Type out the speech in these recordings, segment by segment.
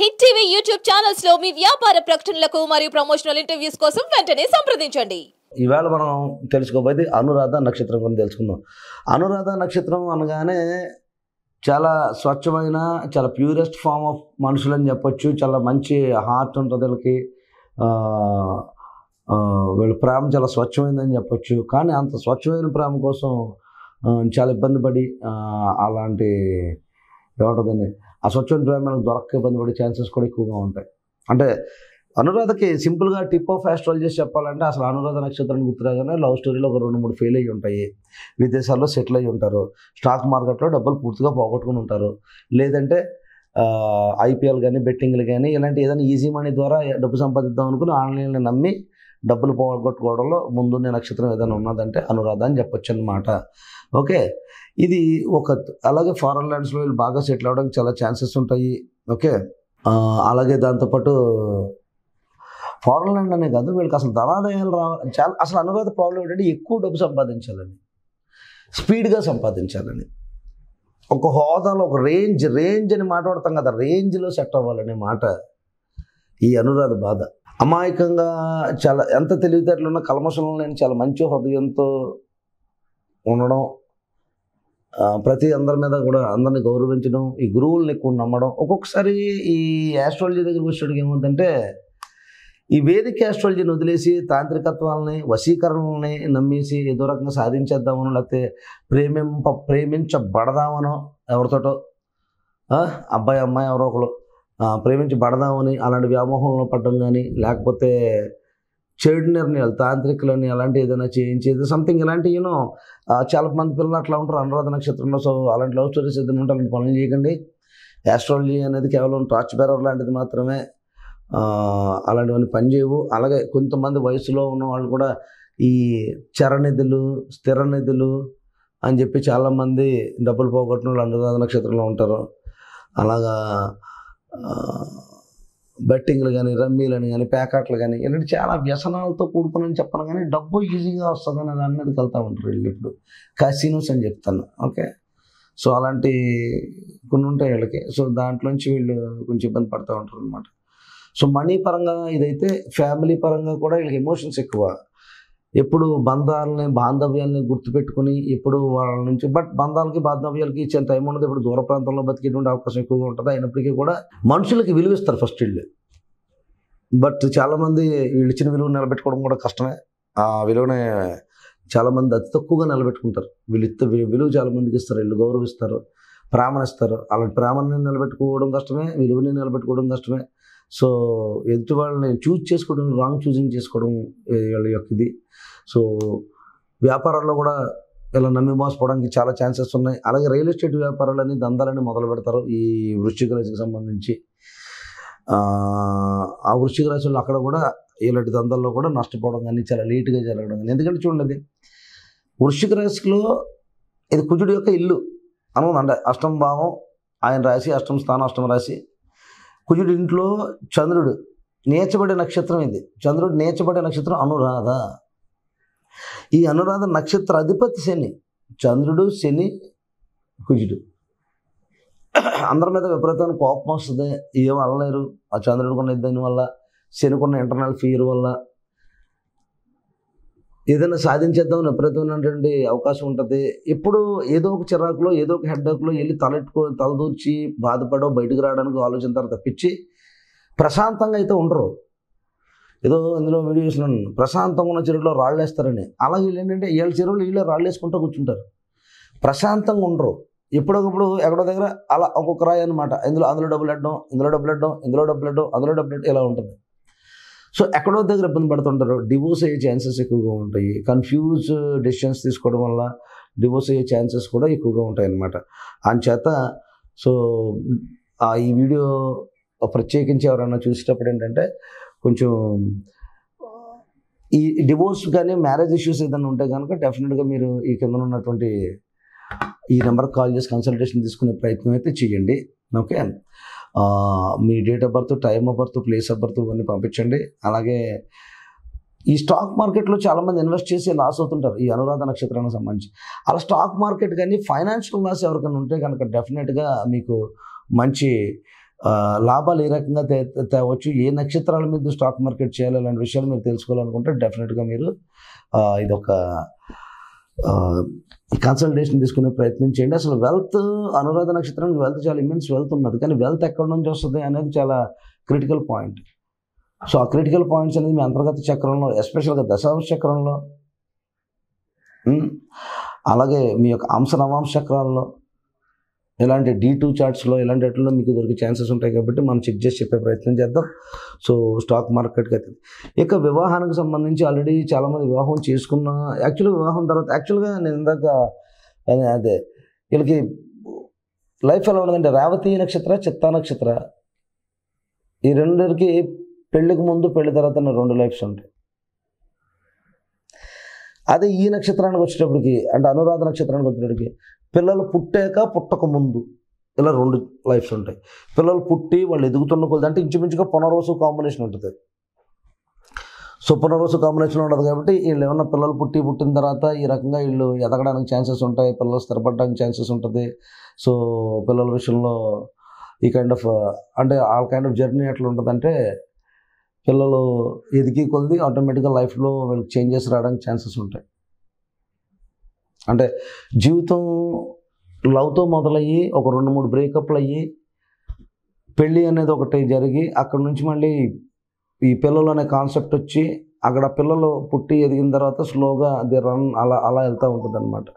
Hit TV YouTube channels లో మీ వ్యాపార ప్రకటనలకు మరియు ప్రమోషనల్ ఇంటర్వ్యూస్ కోసం వెంటనే సంప్రదించండి. ఇవాళ మనం తెలుసుకోబోయేది అనురాధ నక్షత్రం గురించి తెలుసుకుందాం. అనురాధ నక్షత్రం అనగానే చాలా స్వచ్ఛమైన, చాలా ప్యూరెస్ట్ ఫామ్ ఆఫ్ మనుషులని చెప్పొచ్చు. చాలా మంచి హార్ట్ ఉంటుంది వీళ్ళకి. వీళ్ళ ప్రేమ చాలా స్వచ్ఛమైందని చెప్పొచ్చు. కానీ అంత స్వచ్ఛమైన ప్రేమ కోసం చాలా ఇబ్బంది పడి అలాంటి ఏమంటుందండి, ఆ స్వచ్ఛమైన ప్రేమ దొరక్క ఇబ్బంది పడే ఛాన్సెస్ కూడా ఎక్కువగా ఉంటాయి. అంటే అనురాధకి సింపుల్గా టిప్ ఆఫ్ ఆస్ట్రాలజీ చెప్పాలంటే అసలు అనురాధ నక్షత్రాన్ని గుర్తురాగానే లవ్ స్టోరీలో ఒక 2-3 ఫెయిల్ అయ్యి ఉంటాయి, విదేశాల్లో సెటిల్ అయ్యి ఉంటారు, స్టాక్ మార్కెట్లో డబ్బులు పూర్తిగా పోగొట్టుకుని ఉంటారు, లేదంటే ఐపీఎల్ కానీ బెట్టింగ్లు కానీ ఇలాంటి ఏదైనా ఈజీ మనీ ద్వారా డబ్బు సంపాదిద్దాం అనుకుని ఆన్లైన్లో నమ్మి డబ్బులు పోగొట్టుకోవడంలో ముందున్న నక్షత్రం ఏదైనా ఉన్నదంటే అనురాధ అని చెప్పొచ్చు అన్నమాట. ఓకే, ఇది ఒక అలాగే ఫారెన్ ల్యాండ్స్లో వీళ్ళు బాగా సెటిల్ అవ్వడానికి చాలా ఛాన్సెస్ ఉంటాయి. ఓకే, అలాగే దాంతోపాటు ఫారెన్ ల్యాండ్ అనే కాదు, వీళ్ళకి అసలు ధనాదాయాలు రావాలి. చాలా అసలు అనురాధ ప్రాబ్లం ఏంటంటే ఎక్కువ డబ్బు సంపాదించాలని, స్పీడ్గా సంపాదించాలని, ఒక హోదాలో ఒక రేంజ్ అని మాట్లాడతాం కదా, రేంజ్లో సెట్ అవ్వాలనే మాట ఈ అనురాధ బాధ. అమాయకంగా చాలా ఎంత తెలివితేటలు ఉన్నా కల్మషం లేని చాలా మంచి హృదయంతో ఉండడం, ప్రతి అందరి మీద కూడా అందరిని గౌరవించడం, ఈ గురువుల్ని ఎక్కువ నమ్మడం. ఒక్కొక్కసారి ఈ ఆస్ట్రాలజీ దగ్గరికి వచ్చేటికి ఏమవుతుందంటే ఈ వేదిక ఆస్ట్రాలజీని వదిలేసి తాంత్రికత్వాలని, వశీకరణల్ని నమ్మేసి ఏదో రకంగా సాధించేద్దామనో, లేకపోతే ప్రేమించబడదామనో, ఎవరితోటో అబ్బాయి అమ్మాయి ఎవరో ఒకరు ప్రేమించబడదామని అలాంటి వ్యామోహంలో పడడం కానీ, లేకపోతే చెడు నిర్ణయాలు, తాంత్రికులని అలాంటి ఏదైనా చేయించేది సంథింగ్ ఇలాంటి చాలా మంది పిల్లలు అట్లా ఉంటారు అనురాధ నక్షత్రంలో. సో అలాంటి లవ్ స్టోరీస్ ఏదైనా ఉంటే అలాంటి పనులు చేయకండి. ఆస్ట్రాలజీ అనేది కేవలం టార్చ్ బేరర్ లాంటిది మాత్రమే, అలాంటివన్నీ పనిచేయవు. అలాగే కొంతమంది వయసులో ఉన్న వాళ్ళు కూడా ఈ చరనిధులు, స్థిర నిధులు అని చెప్పి చాలామంది డబ్బులు పోగొట్టిన వాళ్ళు అనురాధ నక్షత్రంలో ఉంటారు. అలాగా బెట్టింగ్లు కానీ, రమ్మీలని కానీ, ప్యాకెట్లు కానీ ఇలాంటి చాలా వ్యసనాలతో కూడుకుని చెప్పను, కానీ డబ్బు ఈజీగా వస్తుందని దాని మీదకి వెళ్తూ ఉంటారు వీళ్ళు. ఇప్పుడు కాసినోస్ అని చెప్తాను. ఓకే, సో అలాంటి కొన్ని ఉంటాయి వీళ్ళకి. సో దాంట్లోంచి వీళ్ళు కొంచెం ఇబ్బంది పడుతూ ఉంటారు అనమాట. సో మనీ పరంగా ఇదైతే, ఫ్యామిలీ పరంగా కూడా వీళ్ళకి ఎమోషన్స్ ఎక్కువ. ఎప్పుడు బాంధవ్యాలని గుర్తుపెట్టుకుని ఎప్పుడు వాళ్ళ నుంచి, బట్ బంధాలకి బాంధవ్యాలకి ఇచ్చే టైం ఉండదు. ఇప్పుడు దూర ప్రాంతంలో బతికేటువంటి అవకాశం ఎక్కువగా ఉంటుంది. అయినప్పటికీ కూడా మనుషులకి విలువిస్తారు ఫస్ట్ వీళ్ళు. బట్ చాలామంది వీళ్ళు ఇచ్చిన విలువ నిలబెట్టుకోవడం కూడా కష్టమే. ఆ విలువనే చాలామంది అతి తక్కువగా నిలబెట్టుకుంటారు. వీళ్ళు విలువ చాలామందికి ఇస్తారు, వీళ్ళు గౌరవిస్తారు, ప్రేమనిస్తారు. అలాంటి ప్రేమని నిలబెట్టుకోవడం కష్టమే, విలువని నిలబెట్టుకోవడం కష్టమే. సో ఎదుటి వాళ్ళని చూజ్ చేసుకోవడం, రాంగ్ చూజింగ్ చేసుకోవడం వీళ్ళ యొక్క ఇది. సో వ్యాపారాల్లో కూడా ఇలా నమ్మి మోసపోవడానికి చాలా ఛాన్సెస్ ఉన్నాయి. అలాగే రియల్ ఎస్టేట్ వ్యాపారాలని, దందాలని మొదలు పెడతారు ఈ వృశ్చిక రాశికి సంబంధించి. ఆ వృశ్చిక రాశిలో అక్కడ కూడా ఇలాంటి దందాల్లో కూడా నష్టపోవడం కానీ, చాలా లేటుగా జరగడం కానీ. ఎందుకంటే చూడండి, వృశ్చిక రాశిలో ఇది కుజుడి యొక్క ఇల్లు అనుకుందండి. అష్టమ భావం ఆయన రాశి, అష్టమ స్థానం అష్టమ రాశి. కుజుడి ఇంట్లో చంద్రుడు నీచబడే నక్షత్రం ఇది. చంద్రుడు నీచబడే నక్షత్రం అనురాధ. ఈ అనురాధ నక్షత్ర అధిపతి శని. చంద్రుడు, శని, కుజుడు. అందరి మీద విపరీతమైన కోపం వస్తుంది, ఏం అనలేరు. ఆ చంద్రుడికున్న ఇద్దరి వల్ల, శనికున్న ఇంటర్నల్ ఫియర్ వల్ల ఏదైనా సాధించేద్దామని విపరీతమైనటువంటి అవకాశం ఉంటుంది. ఎప్పుడు ఏదో ఒక చిరాకులో, ఏదో ఒక హెడ్ఏక్లో వెళ్ళి తలదూర్చి బాధపడో బయటకు రావడానికి ఆలోచించారు తప్పించి ప్రశాంతంగా అయితే ఉండరు. ఏదో ఇందులో వీడియోస్ ప్రశాంతంగా ఉన్న చెరువులో రాళ్ళు వేస్తారని, అలాగే వీళ్ళు ఏంటంటే వీళ్ళ చెరువులు వీళ్ళే రాళ్ళు వేసుకుంటూ కూర్చుంటారు, ప్రశాంతంగా ఉండరు. ఎప్పుడొకప్పుడు ఎక్కడో దగ్గర అలా ఒక్కొక్క రాయి అనమాట. అందులో డబ్బులు పెట్టడం, ఇందులో డబ్బులు పెట్టడం, ఇందులో డబ్బులు పెట్టడం, అందులో డబ్బులు పెట్టడం, ఇలా ఉంటుంది. సో ఎక్కడో దగ్గర ఇబ్బంది పడుతుంటారు. డివోర్స్ అయ్యే ఛాన్సెస్ ఎక్కువగా ఉంటాయి. కన్ఫ్యూజ్ డెసిషన్స్ తీసుకోవడం వల్ల డివోర్స్ అయ్యే ఛాన్సెస్ కూడా ఎక్కువగా ఉంటాయి అన్నమాట. అందుచేత సో ఈ వీడియో ప్రత్యేకించి ఎవరైనా చూసేటప్పుడు ఏంటంటే కొంచెం ఈ డివోర్స్ కానీ మ్యారేజ్ ఇష్యూస్ ఏదైనా ఉంటే కనుక డెఫినెట్గా మీరు ఈ కింద ఉన్నటువంటి ఈ నెంబర్కి కాల్ చేసి కన్సల్టేషన్ తీసుకునే ప్రయత్నం అయితే చేయండి. Okay, me date of birth, time of birth, place of birth ఇవన్నీ పంపించండి. అలాగే ఈ స్టాక్ మార్కెట్లో చాలామంది ఇన్వెస్ట్ చేసి లాస్ అవుతుంటారు ఈ అనురాధ నక్షత్రానికి సంబంధించి. అలా స్టాక్ మార్కెట్ కానీ ఫైనాన్షియల్ లాస్ ఎవరికైనా ఉంటే కనుక డెఫినెట్గా మీకు మంచి లాభాలు ఏ రకంగా తేవచ్చు, ఏ నక్షత్రాల మీద స్టాక్ మార్కెట్ చేయాలి, అలాంటి విషయాలు మీరు తెలుసుకోవాలనుకుంటే డెఫినెట్గా మీరు ఇదొక ఈ కన్సల్టేషన్ తీసుకునే ప్రయత్నం చేయండి. అసలు వెల్త్, అనురాధ నక్షత్రానికి వెల్త్ చాలా ఇమెన్స్ వెల్త్ ఉన్నది, కానీ వెల్త్ ఎక్కడి నుంచి వస్తుంది అనేది చాలా క్రిటికల్ పాయింట్. సో ఆ క్రిటికల్ పాయింట్స్ అనేది మీ అంతర్గత చక్రంలో, ఎస్పెషల్గా దశాంశ చక్రంలో, అలాగే మీ యొక్క అంశ నవాంశ చక్రాల్లో, ఇలాంటి D2 చార్ట్స్లో ఇలాంటి వాటిలో మీకు దొరికే ఛాన్సెస్ ఉంటాయి. కాబట్టి మనం చెక్ చేసి చెప్పే ప్రయత్నం చేద్దాం. సో స్టాక్ మార్కెట్కి అవుతుంది. ఇక వివాహానికి సంబంధించి ఆల్రెడీ చాలామంది వివాహం చేసుకున్న, వివాహం తర్వాత యాక్చువల్గా నేను ఇందాక అదే వీళ్ళకి లైఫ్ ఎలా ఉండదంటే రేవతి నక్షత్ర, చిత్తా నక్షత్ర, ఈ రెండింటికి పెళ్ళికి ముందు పెళ్లి తర్వాత 2 లైఫ్స్ ఉంటాయి. అదే ఈ నక్షత్రానికి వచ్చేటప్పటికి, అంటే అనురాధ నక్షత్రానికి వచ్చేటప్పటికి పిల్లలు పుట్టాక పుట్టక ముందు ఇలా 2 లైఫ్స్ ఉంటాయి. పిల్లలు పుట్టి వాళ్ళు ఎదుగుతున్న కొద్ది అంటే ఇంచుమించుగా పునర్వసు కాంబినేషన్ ఉంటుంది. సో పునర్వసు కాంబినేషన్ ఉండదు కాబట్టి వీళ్ళు ఏమన్నా పిల్లలు పుట్టిన తర్వాత ఈ రకంగా వీళ్ళు ఎదగడానికి ఛాన్సెస్ ఉంటాయి, పిల్లలు స్థిరపడడానికి ఛాన్సెస్ ఉంటుంది. సో పిల్లల విషయంలో ఈ కైండ్ ఆఫ్ అంటే ఆల్ కైండ్ ఆఫ్ జర్నీ ఎట్లా ఉంటుందంటే, పిల్లలు ఎదిగి కొద్ది ఆటోమేటిక్గా లైఫ్లో వీళ్ళకి చేంజెస్ రావడానికి ఛాన్సెస్ ఉంటాయి. అంటే జీవితం లవ్తో మొదలయ్యి ఒక 2-3 బ్రేకప్లు అయ్యి పెళ్ళి అనేది ఒకటి జరిగి అక్కడ నుంచి మళ్ళీ ఈ పిల్లలు అనే కాన్సెప్ట్ వచ్చి అక్కడ పిల్లలు పుట్టి ఎదిగిన తర్వాత స్లోగా అది రన్ అలా వెళ్తూ ఉంటుంది అనమాట.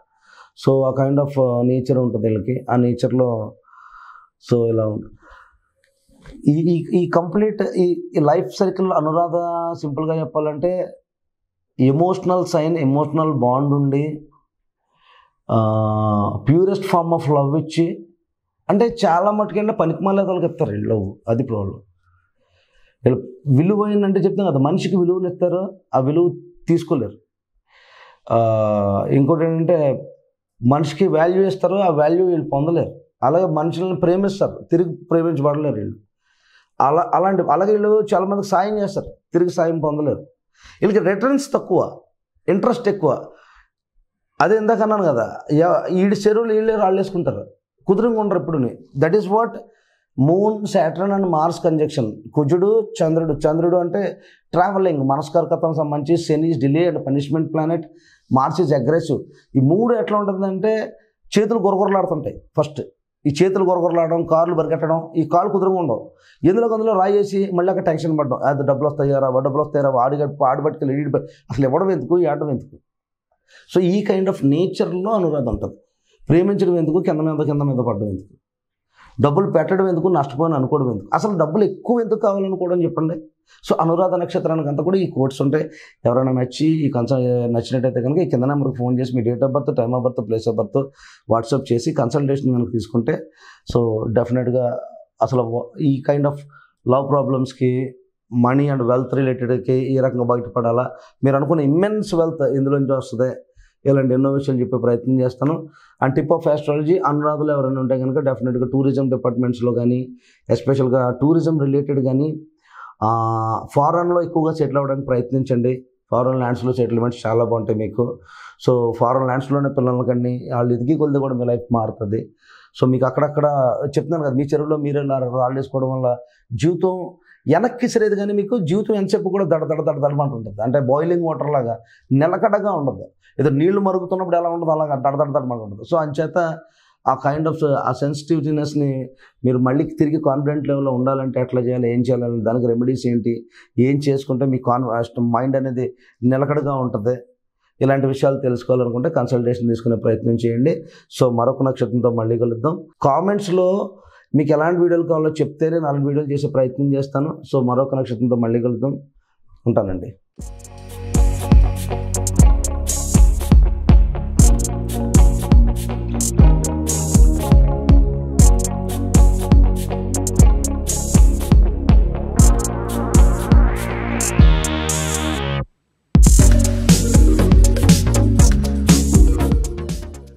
సో ఆ కైండ్ ఆఫ్ నేచర్ ఉంటుంది వీళ్ళకి. ఆ నేచర్లో సో ఇలా ఉంటుంది. ఈ కంప్లీట్ ఈ లైఫ్ సైకిల్ అనురాధ సింపుల్గా చెప్పాలంటే ఎమోషనల్ సైన్, ఎమోషనల్ బాండ్ ఉండి ప్యూరెస్ట్ ఫార్మ్ ఆఫ్ లవ్ ఇచ్చి, అంటే చాలా మటుకంటే పనికిమాలేదోళ్ళకి ఇస్తారు వీళ్ళు లవ్. అది ప్రాబ్లం. వీళ్ళు విలువైనంటే చెప్తాం కదా, మనిషికి విలువలు ఇస్తారు, ఆ విలువ తీసుకోలేరు. ఇంకోటి ఏంటంటే మనిషికి వాల్యూ ఇస్తారు, ఆ వాల్యూ వీళ్ళు పొందలేరు. అలాగే మనుషులను ప్రేమిస్తారు, తిరిగి ప్రేమించబడలేరు వీళ్ళు. అలాగే వీళ్ళు చాలామందికి సాయం చేస్తారు, తిరిగి సాయం పొందలేరు. వీళ్ళకి రిటర్న్స్ తక్కువ, ఇంట్రెస్ట్ ఎక్కువ. అదే ఇందాక అన్నాను కదా, ఈడి చెరువులు వీళ్ళే రాళ్ళు వేసుకుంటారు, కుదురుగా ఉండరు ఎప్పుడు. That is what moon, Saturn and Mars conjunction. కుజుడు, చంద్రుడు అంటే ట్రావెలింగ్, మనస్కర్కత్వం సంబంధించి. Shani is delay and punishment planet. Mars is aggressive. ఈ 3 ఎట్లా ఉంటుందంటే చేతులు గొరగొరలాడుతుంటాయి. ఫస్ట్ ఈ చేతులు గొరగొరలాడడం, కార్లు పరిగెట్టడం, ఈ కాళ్ళు కుదురుగా ఉండవు. అందులో రాయేసి మళ్ళీ అక్కడ టెన్షన్ పడ్డం, అది డబ్బులు వస్తాయారా, ఆడిబట్టుకెళ్ళి అసలు ఇవ్వడం ఎందుకు, ఆడడం ఎందుకు. సో ఈ కైండ్ ఆఫ్ నేచర్లో అనురాధ ఉంటుంది. ప్రేమించడం ఎందుకు, కింద మీద పడడం ఎందుకు, డబ్బులు పెట్టడం ఎందుకు, నష్టపోయిన అనుకోవడం ఎందుకు, అసలు డబ్బులు ఎక్కువ ఎందుకు కావాలనుకోవడం చెప్పండి. సో అనురాధ నక్షత్రానికి అంతా కూడా ఈ కోడ్స్ ఉంటాయి. ఎవరైనా నచ్చినట్టయితే కనుక ఈ కింద నెంబర్కి ఫోన్ చేసి మీ date of birth, time of birth, place of birth WhatsApp చేసి కన్సల్టేషన్ కనుక తీసుకుంటే సో డెఫినెట్గా అసలు ఈ కైండ్ ఆఫ్ లవ్ ప్రాబ్లమ్స్కి, మనీ అండ్ వెల్త్ రిలేటెడ్కి ఏ రకంగా బయటపడాలా, మీరు అనుకున్న ఇమ్మెన్స్ వెల్త్ ఇందులోంచి వస్తుంది, ఇలాంటి ఎన్నో విషయాలు చెప్పే ప్రయత్నం చేస్తాను. అండ్ టిప్ ఆఫ్ ఆస్ట్రాలజీ అనురాధులు ఎవరైనా ఉంటే కనుక డెఫినెట్గా టూరిజం డిపార్ట్మెంట్స్లో కానీ, ఎస్పెషల్గా టూరిజం రిలేటెడ్ కానీ, ఫారెన్లో ఎక్కువగా సెటిల్ అవ్వడానికి ప్రయత్నించండి. ఫారెన్ ల్యాండ్స్లో సెటిల్మెంట్స్ చాలా బాగుంటాయి మీకు. సో ఫారెన్ ల్యాండ్స్లోనే పిల్లలకన్నీ వాళ్ళు ఎదిగి కొద్ది కూడా మీ లైఫ్ మారుతుంది. సో మీకు అక్కడక్కడ చెప్తున్నాను కదా, మీ చెరువులో మీరే రాళ్ళు వేసుకోవడం వల్ల జీవితం వెనక్కి సరేది, కానీ మీకు జీవితం ఎంతసేపు కూడా దడమంట ఉంటుంది. అంటే బాయిలింగ్ వాటర్ లాగా నిలకడగా ఉండదు. ఏదో నీళ్లు మరుగుతున్నప్పుడు ఎలా ఉండదు అలాగా దడమంట ఉంటుంది. సో అంచేత ఆ కైండ్ ఆఫ్ ఆ సెన్సిటివ్నెస్ని మీరు మళ్ళీ తిరిగి కాన్ఫిడెంట్ లెవెల్లో ఉండాలంటే ఎట్లా చేయాలి, ఏం చేయాలి, దానికి రెమెడీస్ ఏంటి, ఏం చేసుకుంటే మీ మైండ్ అనేది నిలకడగా ఉంటుంది, ఇలాంటి విషయాలు తెలుసుకోవాలనుకుంటే కన్సల్టేషన్ తీసుకునే ప్రయత్నం చేయండి. సో మరొక నక్షత్రంతో మళ్ళీ కలుద్దాం. కామెంట్స్లో మీకు ఎలాంటి వీడియోలు కావాలో చెప్తేనే 4 వీడియోలు చేసే ప్రయత్నం చేస్తాను. సో మరొక నక్షత్రంతో మళ్ళీ కలుద్దాం. ఉంటానండి.